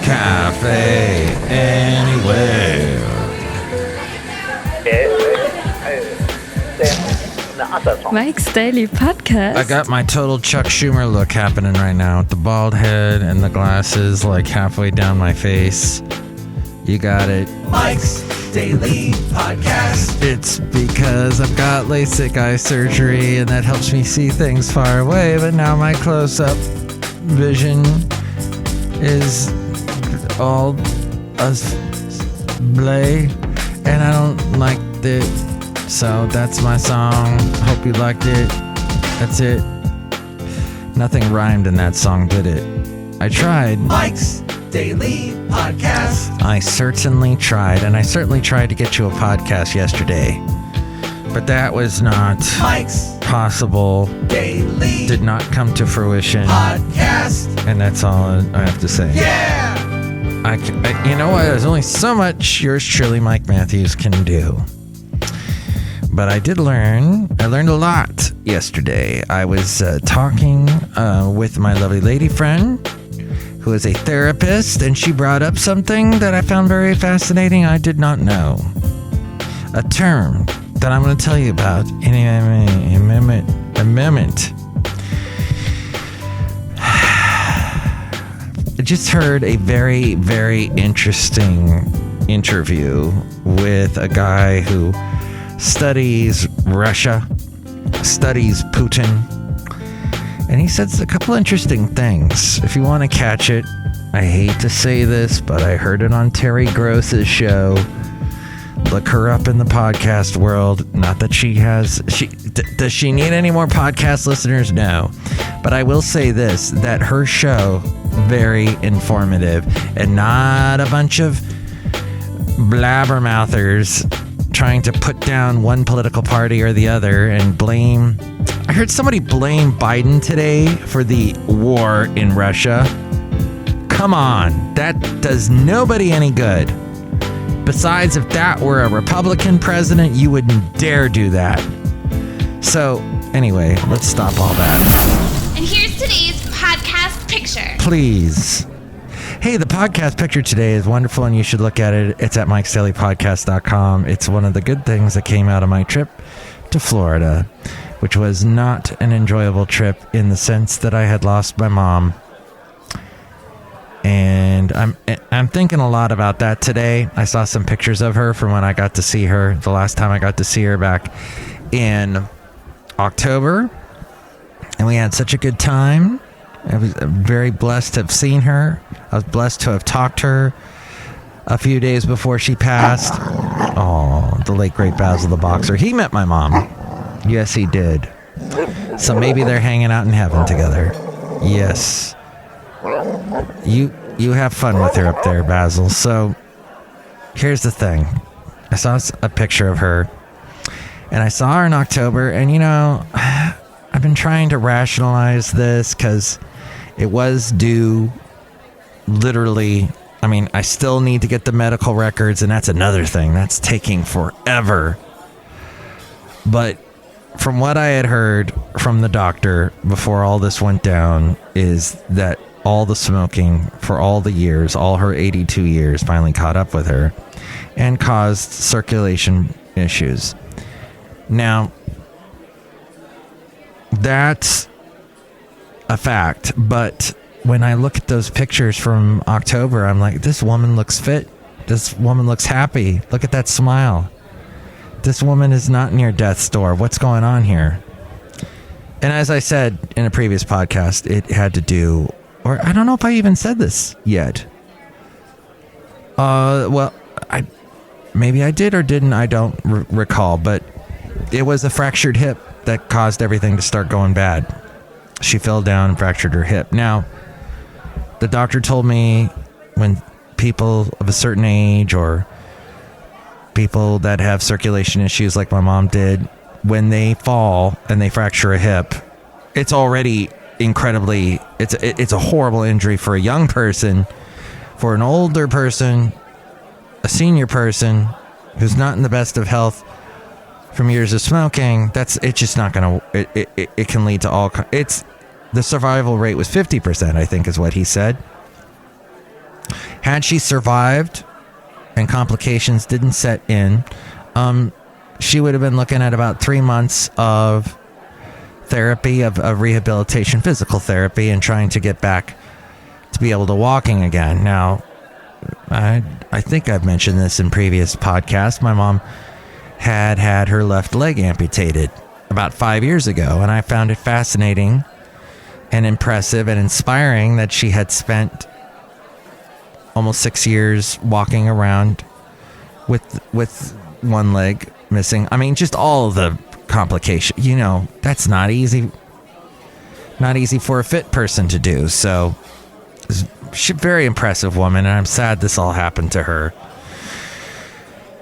cafe anywhere. Mike's Daily Podcast. I got my total Chuck Schumer look happening right now with the bald head and the glasses like halfway down my face. You got it. Mike's Daily Podcast. It's because I've got LASIK eye surgery and that helps me see things far away, but now my close-up vision is all blay, and I don't like it. So that's my song. Hope you liked it. That's it. Nothing rhymed in that song, did it? I tried. Mike's Daily Podcast. I certainly tried, and I certainly tried to get you a podcast yesterday. But that was not Mike's possible. Daily Did not come to fruition. Podcast. And that's all I have to say. Yeah! I you know what? There's only so much yours truly, Mike Matthews, can do. But I did learn. I learned a lot yesterday. I was talking with my lovely lady friend, who is a therapist, and she brought up something that I found very fascinating. I did not know. A term that I'm going to tell you about in a moment. I just heard a very, very interesting interview with a guy who studies Russia, studies Putin, and he says a couple interesting things. If you want to catch it, I hate to say this, but I heard it on Terry Gross's show. Look her up in the podcast world. Not that she has... does she need any more podcast listeners? No. But I will say this, that her show, very informative, and not a bunch of blabbermouthers trying to put down one political party or the other and blame... I heard somebody blame Biden today for the war in Russia. Come on, that does nobody any good. Besides, if that were a Republican president, you wouldn't dare do that. So, anyway, let's stop all that. And here's today's podcast picture. Please. Hey, the podcast picture today is wonderful, and you should look at it. It's at mikesdailypodcast.com. It's one of the good things that came out of my trip to Florida, which was not an enjoyable trip in the sense that I had lost my mom. And I'm thinking a lot about that today. I saw some pictures of her from when I got to see her, the last time I got to see her back in October. And we had such a good time. I was very blessed to have seen her. I was blessed to have talked to her a few days before she passed. Oh, the late great Basil the Boxer. He met my mom. Yes, he did. So maybe they're hanging out in heaven together. Yes. You have fun with her up there, Basil. So here's the thing. I saw a picture of her, and I saw her in October, and you know, I've been trying to rationalize this because it was due literally. I mean, I still need to get the medical records, and that's another thing. That's taking forever. But from what I had heard from the doctor before all this went down is that all the smoking for all the years, all her 82 years, finally caught up with her and caused circulation issues. Now, that's a fact, but when I look at those pictures from October, I'm like, this woman looks fit. This woman looks happy. Look at that smile. This woman is not near death's door. What's going on here? And as I said in a previous podcast, it had to do, or I don't know if I even said this yet. Well, maybe I did or didn't. I don't recall, but it was a fractured hip that caused everything to start going bad. She fell down and fractured her hip. Now, the doctor told me when people of a certain age or people that have circulation issues like my mom did, when they fall and they fracture a hip, it's already incredibly, it's a horrible injury for a young person. For an older person, a senior person who's not in the best of health from years of smoking, it's just not going to, it can lead to all, the survival rate was 50%, I think is what he said. Had she survived and complications didn't set in, she would have been looking at about 3 months of therapy, of rehabilitation, physical therapy, and trying to get back to be able to walking again. Now, I think I've mentioned this in previous podcasts. My mom had her left leg amputated about 5 years ago, and I found it fascinating and impressive and inspiring that she had spent almost 6 years walking around with one leg missing. I mean, just all of the complications. That's not easy for a fit person to do. So she's a very impressive woman, and I'm sad this all happened to her.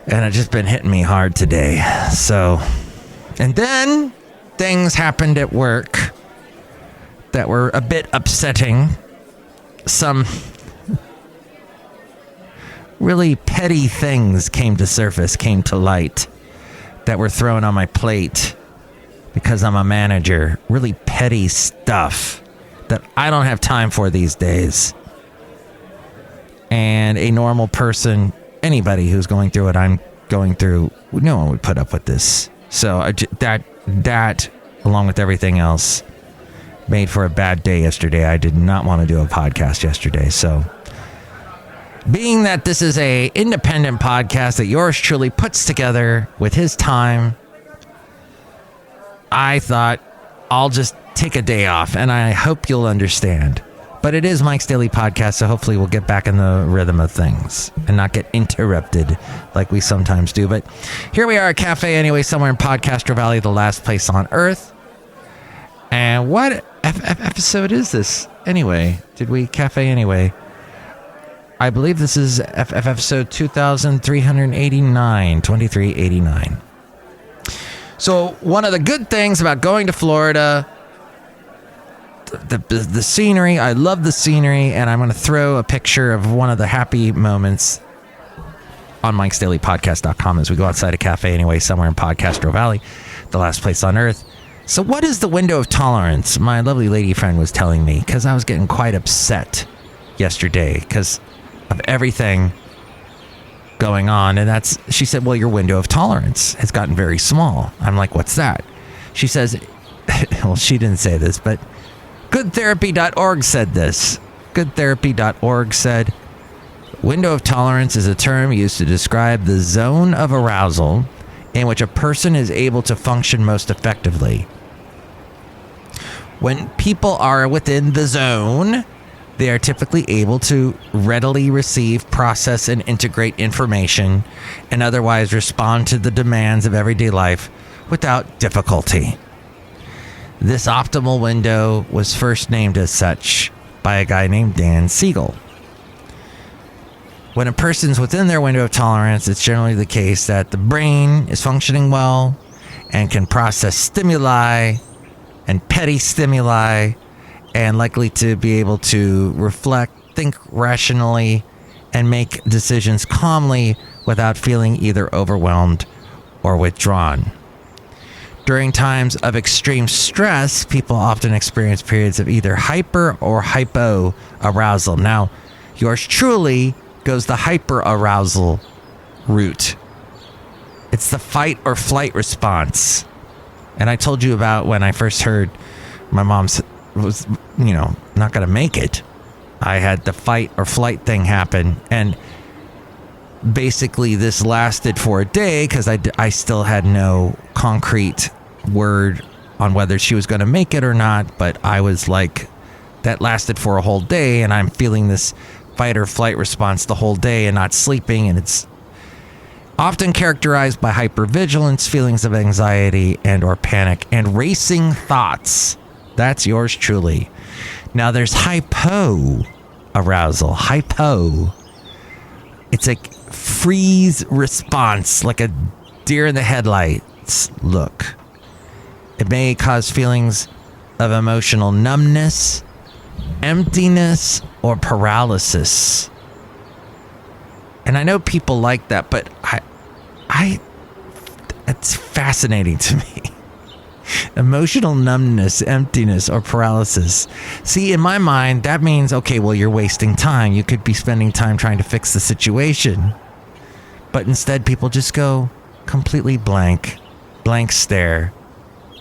And it's just been hitting me hard today. So, and then things happened at work that were a bit upsetting. Some really petty things came to light that were thrown on my plate because I'm a manager. Really petty stuff that I don't have time for these days. And a normal person, anybody who's going through what I'm going through, no one would put up with this. So that, along with everything else, made for a bad day yesterday. I did not want to do a podcast yesterday. So, being that this is a independent podcast that yours truly puts together with his time, I thought I'll just take a day off, and I hope you'll understand. But it is Mike's Daily Podcast, so hopefully we'll get back in the rhythm of things and not get interrupted like we sometimes do. But here we are at Cafe Anyway, somewhere in Podcaster Valley, the last place on earth. And what episode is this anyway? Did we Cafe Anyway? I believe this is episode 2389. So one of the good things about going to Florida, the scenery, I love the scenery, and I'm going to throw a picture of one of the happy moments on mikesdailypodcast.com as we go outside a Cafe Anyway, somewhere in Podcastro Valley, the last place on earth. So what is the window of tolerance? My lovely lady friend was telling me, because I was getting quite upset yesterday because of everything going on. And she said, well, your window of tolerance has gotten very small. I'm like, what's that? She says, well, she didn't say this, but goodtherapy.org said this. Goodtherapy.org said, window of tolerance is a term used to describe the zone of arousal in which a person is able to function most effectively. When people are within the zone, they are typically able to readily receive, process, and integrate information and otherwise respond to the demands of everyday life without difficulty. This optimal window was first named as such by a guy named Dan Siegel. When a person's within their window of tolerance, it's generally the case that the brain is functioning well and can process stimuli and petty stimuli and likely to be able to reflect, think rationally, and make decisions calmly without feeling either overwhelmed or withdrawn. During times of extreme stress, people often experience periods of either hyper or hypo arousal. Now, yours truly goes the hyper arousal route. It's the fight or flight response. And I told you about when I first heard my mom's was, not going to make it. I had the fight or flight thing happen. And basically this lasted for a day because I still had no concrete word on whether she was going to make it or not. But I was like, that lasted for a whole day, and I'm feeling this fight or flight response the whole day and not sleeping. And it's often characterized by hypervigilance, feelings of anxiety and or panic, and racing thoughts. That's yours truly. Now there's hypo arousal. Hypo. It's a freeze response, like a deer in the headlights look. It may cause feelings of emotional numbness, emptiness, or paralysis. And I know people like that, but it's fascinating to me. Emotional numbness, emptiness, or paralysis. See, in my mind, that means, okay, well, you're wasting time. You could be spending time trying to fix the situation. But instead, people just go completely blank stare,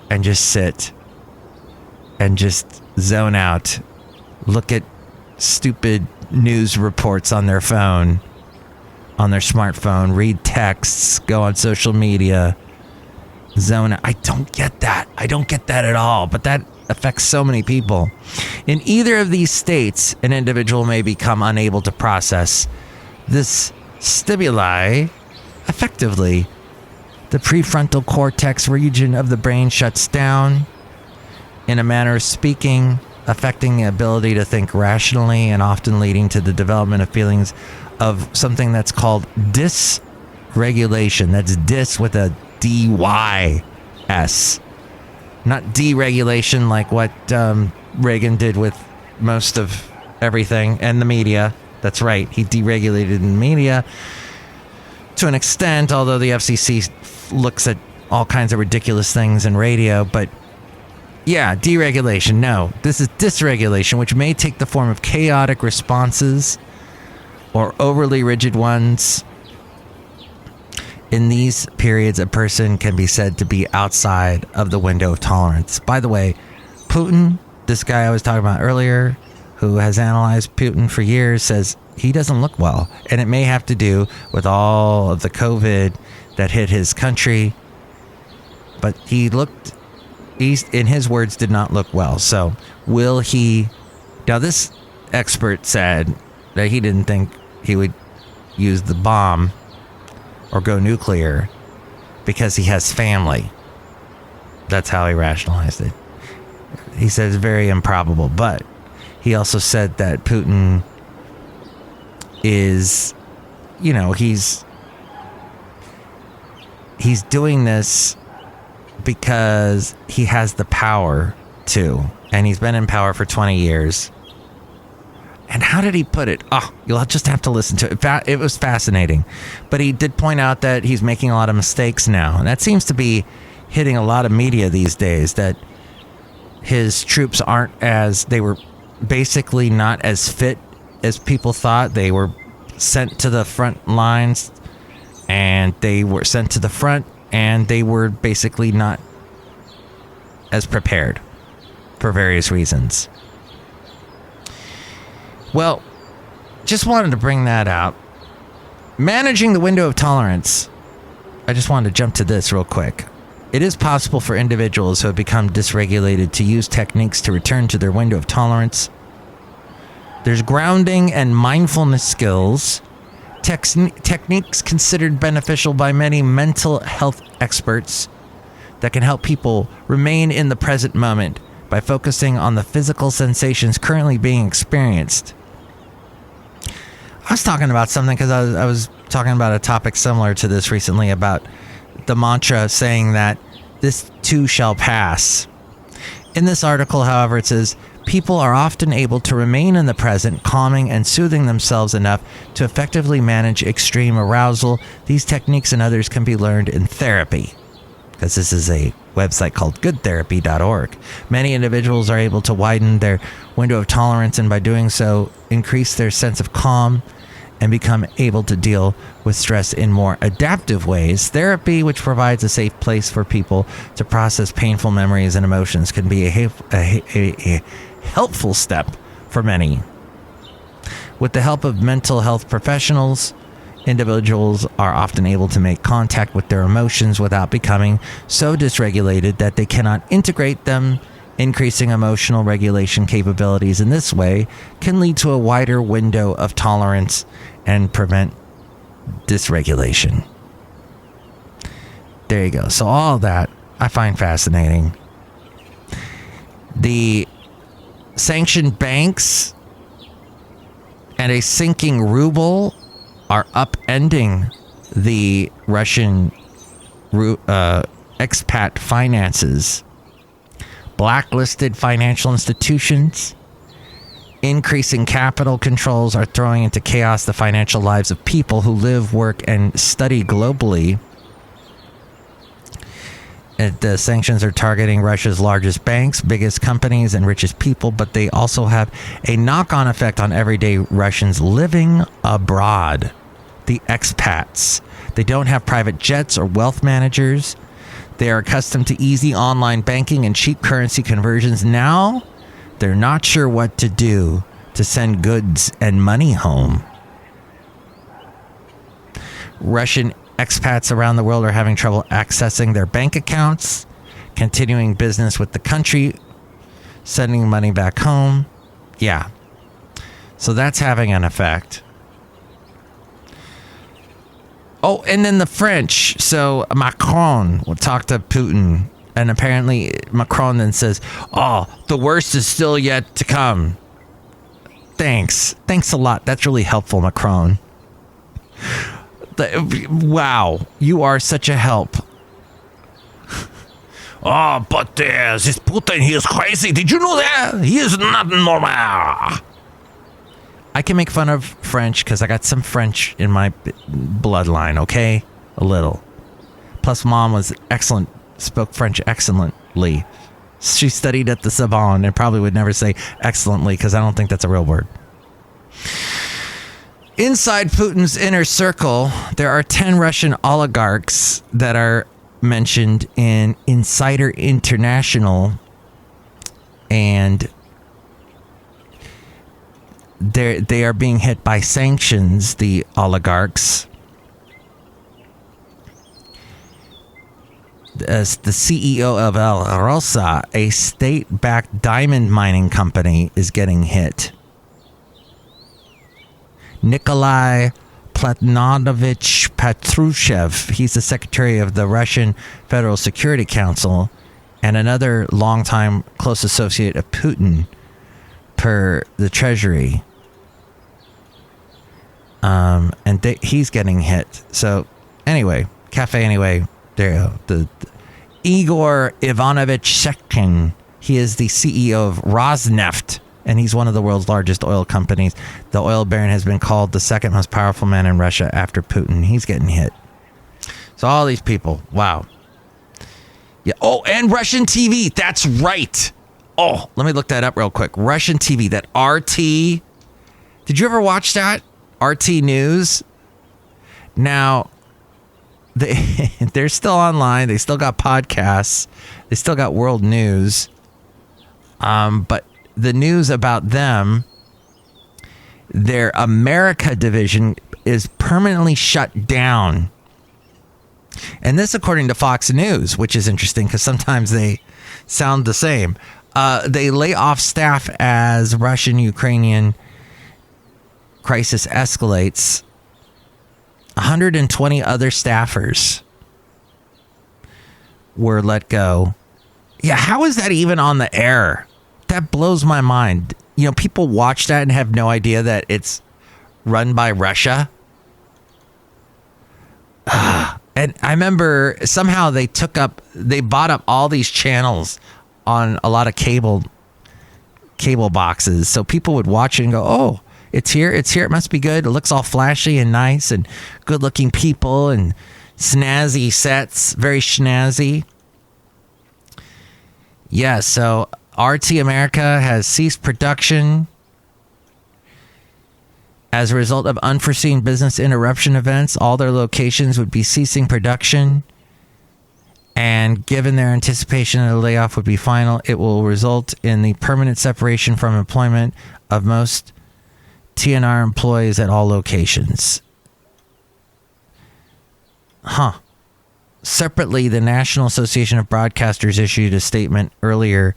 and just sit and just zone out. Look at stupid news reports on their phone, on their smartphone, read texts, go on social media, zone out. I don't get that. I don't get that at all. But that affects so many people. In either of these states, an individual may become unable to process this stimuli effectively. The prefrontal cortex region of the brain shuts down, in a manner of speaking, affecting the ability to think rationally and often leading to the development of feelings of something that's called dysregulation. That's dis with a D-Y-S. Not deregulation like what Reagan did with most of everything and the media. That's right. He deregulated in the media to an extent, although the FCC looks at all kinds of ridiculous things in radio. But yeah, deregulation. No, this is dysregulation, which may take the form of chaotic responses or overly rigid ones. In these periods, a person can be said to be outside of the window of tolerance. By the way, Putin, this guy I was talking about earlier, who has analyzed Putin for years, says he doesn't look well. And it may have to do with all of the COVID that hit his country. But he in his words, did not look well. So will he... Now, this expert said that he didn't think he would use the bomb or go nuclear because he has family. That's how he rationalized it. He said it's very improbable, but he also said that Putin is, he's doing this because he has the power to, and he's been in power for 20 years. And how did he put it? Oh, you'll just have to listen to it. It was fascinating. But he did point out that he's making a lot of mistakes now. And that seems to be hitting a lot of media these days, that his troops they were basically not as fit as people thought. They were sent to the front lines, and they were sent to the front, and they were basically not as prepared for various reasons. Well, just wanted to bring that out. Managing the window of tolerance. I just wanted to jump to this real quick. It is possible for individuals who have become dysregulated to use techniques to return to their window of tolerance. There's grounding and mindfulness skills, techniques considered beneficial by many mental health experts that can help people remain in the present moment by focusing on the physical sensations currently being experienced. I was talking about something because I was talking about a topic similar to this recently about the mantra saying that this too shall pass. In this article, however, it says, people are often able to remain in the present, calming and soothing themselves enough to effectively manage extreme arousal. These techniques and others can be learned in therapy, because this is a website called goodtherapy.org. Many individuals are able to widen their window of tolerance, and by doing so, increase their sense of calm and become able to deal with stress in more adaptive ways. Therapy, which provides a safe place for people to process painful memories and emotions, can be a helpful step for many. With the help of mental health professionals, individuals are often able to make contact with their emotions without becoming so dysregulated that they cannot integrate them. Increasing emotional regulation capabilities in this way can lead to a wider window of tolerance and prevent dysregulation. There you go. So all that I find fascinating. The sanctioned banks and a sinking ruble are upending the Russian expat finances. Blacklisted financial institutions, increasing capital controls are throwing into chaos the financial lives of people who live, work, and study globally. The sanctions are targeting Russia's largest banks, biggest companies, and richest people, but they also have a knock-on effect on everyday Russians living abroad. The expats. They don't have private jets or wealth managers. They are accustomed to easy online banking and cheap currency conversions. Now, they're not sure what to do to send goods and money home. Russian expats around the world are having trouble accessing their bank accounts, continuing business with the country, sending money back home. Yeah. So that's having an effect. Oh, and then the French. So Macron will talk to Putin. And apparently Macron then says, oh, the worst is still yet to come. Thanks. Thanks a lot. That's really helpful, Macron. Wow, you are such a help. Oh, but this Putin, he is crazy. Did you know that? He is not normal. I can make fun of French because I got some French in my bloodline, okay? A little. Plus, Mom was excellent, spoke French excellently. She studied at the Sorbonne and probably would never say excellently because I don't think that's a real word. Inside Putin's inner circle, there are 10 Russian oligarchs that are mentioned in Insider International, and they are being hit by sanctions, the oligarchs. As the CEO of El Rosa, a state-backed diamond mining company, is getting hit. Nikolai Platonovich Patrushev, he's the secretary of the Russian Federal Security Council and another longtime close associate of Putin per the Treasury. He's getting hit. So anyway, there you go. The Igor Ivanovich Shekin, he is the CEO of Rosneft, and he's one of the world's largest oil companies. The oil baron has been called the second most powerful man in Russia after Putin. He's getting hit. So all these people, wow. Yeah. Oh, and Russian TV. That's right. Oh, let me look that up real quick. Russian TV, that RT. Did you ever watch that? RT News. Now, they're still online. They still got podcasts. They still got world news. But the news about them, their America division is permanently shut down. And this according to Fox News, which is interesting because sometimes they sound the same. They lay off staff as Russian-Ukrainian crisis escalates. 120 other staffers were let go. Yeah, how is that even on the air? That blows my mind. You know, people watch that and have no idea that it's run by Russia. And I remember somehow they bought up all these channels on a lot of cable boxes. So people would watch it and go, oh, it's here. It must be good. It looks all flashy and nice and good looking people and snazzy sets. Very snazzy. Yeah, so RT America has ceased production as a result of unforeseen business interruption events. All their locations would be ceasing production, and given their anticipation that the layoff would be final, it will result in the permanent separation from employment of most TNR employees at all locations. Separately, the National Association of Broadcasters issued a statement earlier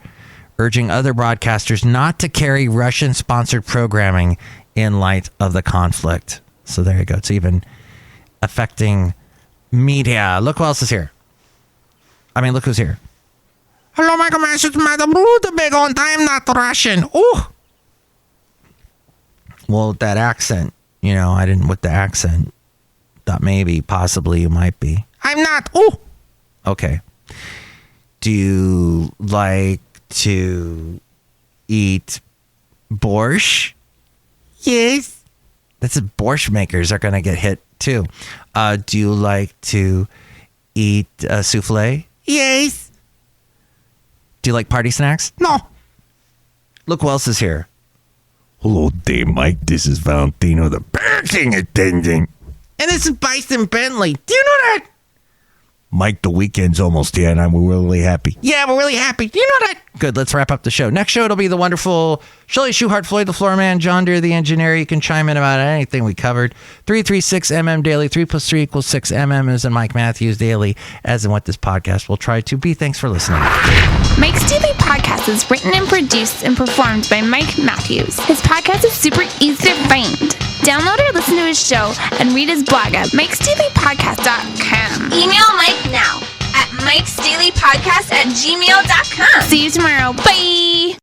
urging other broadcasters not to carry Russian-sponsored programming in light of the conflict. So there you go. It's even affecting media. Look who else is here. Look who's here. Hello, Michael Mash. It's Madame Rootabega, and I am not Russian. Ooh. Well, with that accent, I didn't with the accent. Thought maybe, possibly you might be. I'm not. Ooh. Okay. Do you like to eat borscht? Yes. That's it. Borscht makers are going to get hit too. Do you like to eat souffle? Yes. Do you like party snacks? No. Look who else is here. Hello there, Mike. This is Valentino, the parking attendant. And this is Bison Bentley. Do you know that? Mike, the weekend's almost here, and I'm really happy. Yeah, we're really happy. Do you know that? Good, let's wrap up the show. Next show, it'll be the wonderful Chely Shoehart, Floyd the Floorman, John Deere the engineer. You can chime in about anything we covered. 336mm daily. 3 + 3 = 6. MM is in Mike Matthews daily, as in what this podcast will try to be. Thanks for listening. Mike's Daily Podcast is written and produced and performed by Mike Matthews. His podcast is super easy to find. Download or listen to his show and read his blog at mikesdailypodcast.com. Email Mike now at mikesdailypodcast@gmail.com. See you tomorrow. Bye!